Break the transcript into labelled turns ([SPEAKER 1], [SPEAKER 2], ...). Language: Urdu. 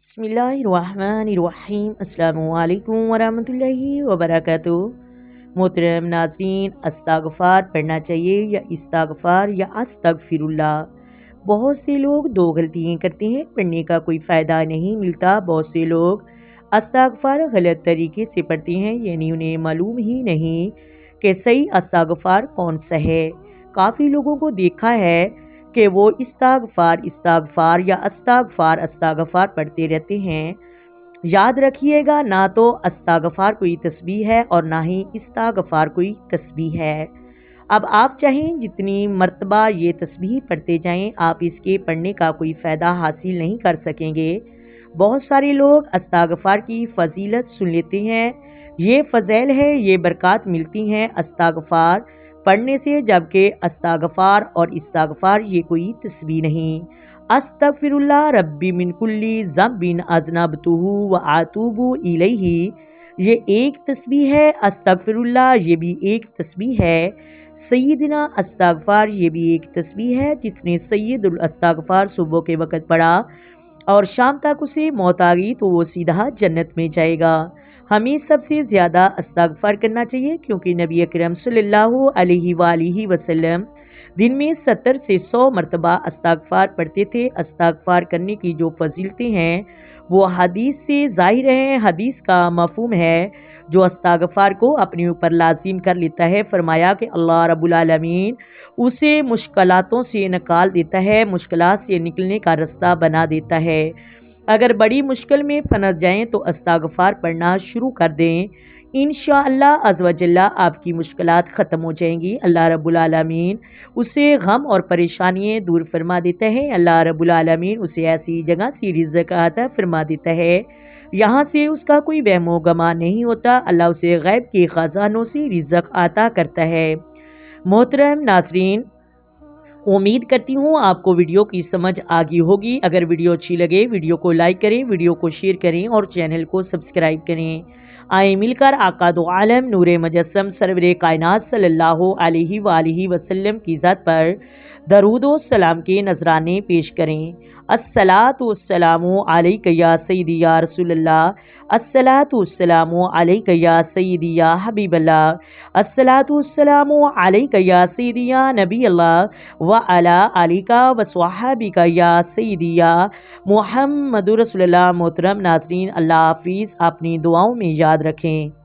[SPEAKER 1] بسم اللہ الرحمن الرحیم۔ السلام علیکم ورحمۃ اللہ وبرکاتہ۔ محترم ناظرین، استغفار پڑھنا چاہیے یا استغفار یا استغفر اللہ؟ بہت سے لوگ دو غلطیاں کرتے ہیں، پڑھنے کا کوئی فائدہ نہیں ملتا۔ بہت سے لوگ استغفار غلط طریقے سے پڑھتے ہیں، یعنی انہیں معلوم ہی نہیں کہ صحیح استغفار کون سا ہے۔ کافی لوگوں کو دیکھا ہے کہ وہ استغفار یا استغفار پڑھتے رہتے ہیں۔ یاد رکھیے گا، نہ تو استغفار کوئی تسبیح ہے اور نہ ہی استغفار کوئی تسبیح ہے۔ اب آپ چاہیں جتنی مرتبہ یہ تسبیح پڑھتے جائیں، آپ اس کے پڑھنے کا کوئی فائدہ حاصل نہیں کر سکیں گے۔ بہت سارے لوگ استغفار کی فضیلت سن لیتے ہیں، یہ فضائل ہے، یہ برکات ملتی ہیں استغفار پڑھنے سے، جبکہ استغفار اور استغفار یہ کوئی تسبیح نہیں۔ استغفر اللہ ربی من کل ذنب اذنبتہ واتوب الیہ، یہ ایک تسبیح ہے۔ استغفر اللہ یہ بھی ایک تسبیح ہے۔ سیدنا استغفار یہ بھی ایک تسبیح ہے۔ جس نے سید الاستغفار صبح کے وقت پڑھا اور شام تک اسے موت آ گئی تو وہ سیدھا جنت میں جائے گا۔ ہمیں سب سے زیادہ استغفار کرنا چاہیے، کیونکہ نبی اکرم صلی اللہ علیہ وآلہ وسلم دن میں 70 سے 100 مرتبہ استغفار پڑھتے تھے۔ استغفار کرنے کی جو فضیلتیں ہیں وہ حدیث سے ظاہر ہیں۔ حدیث کا مفہوم ہے جو استغفار کو اپنے اوپر لازم کر لیتا ہے، فرمایا کہ اللہ رب العالمین اسے مشکلاتوں سے نکال دیتا ہے، مشکلات سے نکلنے کا رستہ بنا دیتا ہے۔ اگر بڑی مشکل میں پھنس جائیں تو استغفار پڑھنا شروع کر دیں، انشاءاللہ عز و جل آپ کی مشکلات ختم ہو جائیں گی۔ اللہ رب العالمین اسے غم اور پریشانیاں دور فرما دیتا ہے۔ اللہ رب العالمین اسے ایسی جگہ سے رزق عطا فرما دیتا ہے یہاں سے اس کا کوئی وہم و گمان نہیں ہوتا۔ اللہ اسے غیب کے خزانوں سے رزق عطا کرتا ہے۔ محترم ناظرین، امید کرتی ہوں آپ کو ویڈیو کی سمجھ آگئی ہوگی۔ اگر ویڈیو اچھی لگے ویڈیو کو لائک کریں، ویڈیو کو شیئر کریں اور چینل کو سبسکرائب کریں۔ آئیں مل کر آقا دو عالم نور مجسم سرور کائنات صلی اللہ علیہ وآلہ وسلم کی ذات پر درود و سلام کے نذرانے پیش کریں۔ الصلاۃ والسلام علیک یا سیدی یا رسول اللہ، الصلاۃ والسلام علیک یا سیدی یا حبیب اللہ، الصلاۃ والسلام علیک یا سیدی یا نبی اللہ وعلی آلک وصحابک یا سیدی یا محمد رسول اللہ۔ محترم ناظرین، اللہ حافظ، اپنی دعاؤں میں یاد رکھیں۔